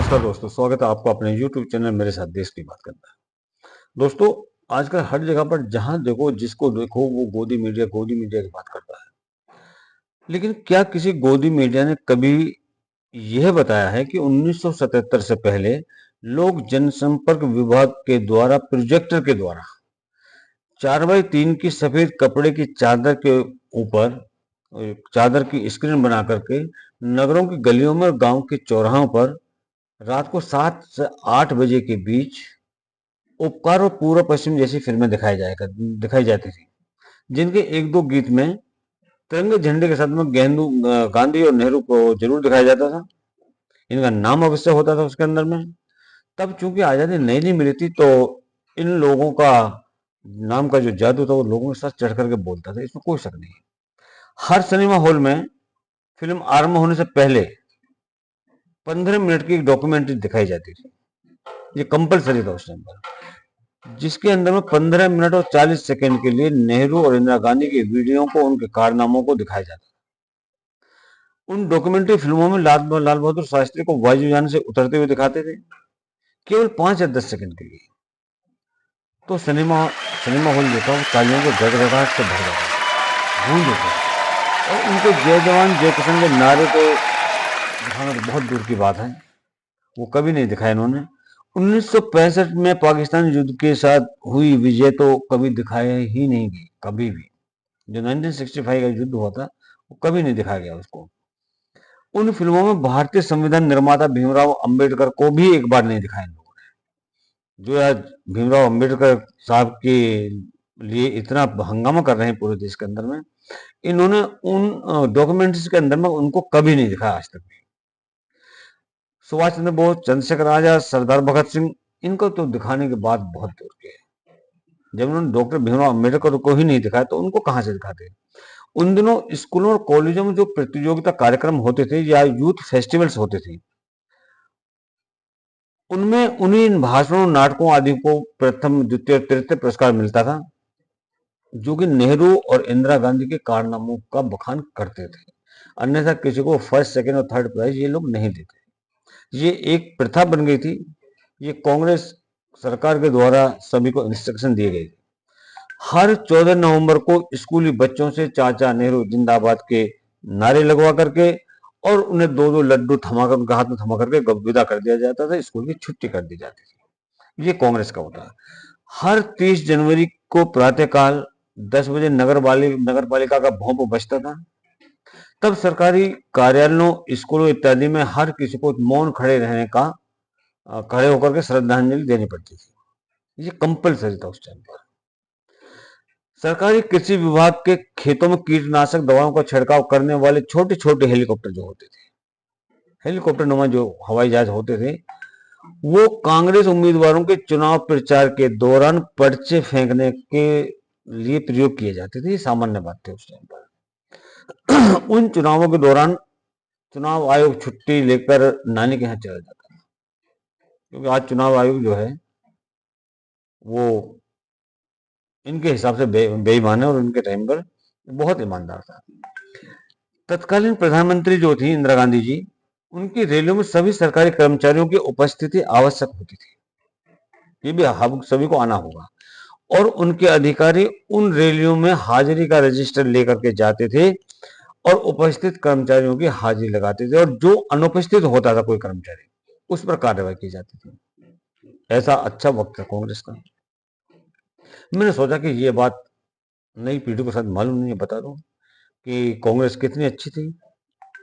नमस्कार दोस्तों, स्वागत है आपका अपने YouTube चैनल मेरे साथ देश की बात करना है। दोस्तों, आजकल हर जगह पर जहां देखो जिसको देखो वो गोदी मीडिया की बात करता है। लेकिन क्या किसी गोदी मीडिया ने कभी यह बताया है कि 1977 से पहले लोग जनसंपर्क विभाग के द्वारा प्रोजेक्टर के द्वारा 4x3 की सफेद कपड़े की चादर के ऊपर चादर की स्क्रीन बना करके नगरों की गलियों में और गांव के चौराहों पर रात को 7 से 8 बजे के बीच उपकार और पूर्व पश्चिम जैसी फिल्में दिखाई जाती थी, जिनके एक दो गीत में तिरंगे झंडे के साथ में गांधी और नेहरू को जरूर दिखाया जाता था। इनका नाम अवश्य होता था उसके अंदर में। तब चूंकि आजादी नई नई मिली थी, तो इन लोगों का नाम का जो जादू था वो लोगों के साथ चढ़ करके बोलता था, इसमें कोई शक नहीं। हर सिनेमा हॉल में फिल्म आरंभ होने से पहले 15 मिनट की एक डॉक्यूमेंट्री दिखाई जाती थी। ये कंपलसरी था उस टाइम पर, जिसके अंदर में 15 मिनट और 40 सेकंड के लिए नेहरू और इंदिरा गांधी के वीडियो को, उनके कारनामों को दिखाया जाता था। उन डॉक्यूमेंट्री फिल्मों में लाल बहादुर शास्त्री को वायुयान से उतरते हुए दिखाते थे, केवल 5 या 10 सेकंड के लिए। तो सिनेमा हॉल जो था वो तालियों के गड़गड़ाहट से भर जाता था, गूंज उठा। और उनके जय जवान जय किसान के नारे को दिखाना तो बहुत दूर की बात है, वो कभी नहीं दिखाया इन्होंने। 1965 में पाकिस्तान युद्ध के साथ हुई विजय तो कभी दिखाया ही नहीं गई, कभी भी। जो 1965 का युद्ध हुआ था वो कभी नहीं दिखाया गया उसको। उन फिल्मों में भारतीय संविधान निर्माता भीमराव अंबेडकर को भी एक बार नहीं दिखाया इन लोगों ने। जो आज भीमराव अंबेडकर साहब के लिए इतना हंगामा कर रहे हैं पूरे देश के अंदर में, इन्होंने उन डॉक्यूमेंट्रीज के अंदर में उनको कभी नहीं दिखाया आज तक भी। सुभाष चंद्र बोस, चंद्रशेखर आजाद, सरदार भगत सिंह, इनको तो दिखाने की बात बहुत दूर की है। जब उन्होंने डॉक्टर भीमराव अम्बेडकर को ही नहीं दिखाया तो उनको कहां से दिखाते। उन दिनों स्कूलों और कॉलेजों में जो प्रतियोगिता कार्यक्रम होते थे या यूथ फेस्टिवल्स होते थे, उनमें उन्हीं भाषणों, नाटकों आदि को प्रथम, द्वितीय, तृतीय पुरस्कार मिलता था, जो कि नेहरू और इंदिरा गांधी के कारनामों का बखान करते थे। अन्यथा किसी को फर्स्ट, सेकेंड और थर्ड प्राइज ये लोग नहीं देते। ये एक प्रथा बन गई थी। ये कांग्रेस सरकार के द्वारा सभी को इंस्ट्रक्शन दिए गए थे। हर 14 नवंबर को स्कूली बच्चों से चाचा नेहरू जिंदाबाद के नारे लगवा करके और उन्हें दो दो लड्डू थमाकर, उनके हाथ में थमा करके विदा कर दिया जाता था, स्कूल की छुट्टी कर दी जाती थी। ये कांग्रेस का होता है। हर 30 जनवरी को प्रातःकाल 10 बजे नगर पालिका का भोंप बजता था। तब सरकारी कार्यालयों, स्कूलों इत्यादि में हर किसी को मौन खड़े होकर के श्रद्धांजलि देनी पड़ती थी। ये कंपलसरी था उस टाइम पर। सरकारी कृषि विभाग के खेतों में कीटनाशक दवाओं का छिड़काव करने वाले छोटे छोटे हेलीकॉप्टर जो होते थे, हेलीकॉप्टर नुमा जो हवाई जहाज होते थे, वो कांग्रेस उम्मीदवारों के चुनाव प्रचार के दौरान पर्चे फेंकने के लिए प्रयोग किए जाते थे। ये सामान्य बात थी उस टाइम पर। उन चुनावों के दौरान चुनाव आयोग छुट्टी लेकर नानी के यहाँ चला जाता है, क्योंकि आज चुनाव आयोग जो है वो इनके हिसाब से बेईमान है और उनके टाइम पर बहुत ईमानदार था। तत्कालीन प्रधानमंत्री जो थी इंदिरा गांधी जी, उनकी रैलियों में सभी सरकारी कर्मचारियों की उपस्थिति आवश्यक होती थी। ये भी हम सभी को आना होगा। और उनके अधिकारी उन रैलियों में हाजिरी का रजिस्टर लेकर के जाते थे और उपस्थित कर्मचारियों की हाजिरी लगाते थे, और जो अनुपस्थित होता था कोई कर्मचारी, उस पर कार्रवाई की जाती थी। ऐसा अच्छा वक्त था कांग्रेस का। मैंने सोचा कि ये बात नई पीढ़ी को शायद मालूम नहीं है, बता दूं कि कांग्रेस कितनी अच्छी थी,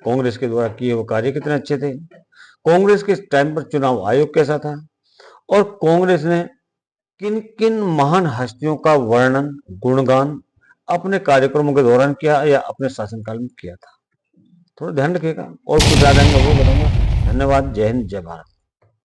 कांग्रेस के द्वारा किए हुए कार्य कितने अच्छे थे, कांग्रेस के टाइम पर चुनाव आयोग कैसा था, और कांग्रेस ने किन किन महान हस्तियों का वर्णन, गुणगान अपने कार्यक्रमों के दौरान किया या अपने शासनकाल में किया था। थोड़ा ध्यान रखिएगा, और कुछ ज्यादा वो बताऊंगा। धन्यवाद। जय हिंद, जय भारत।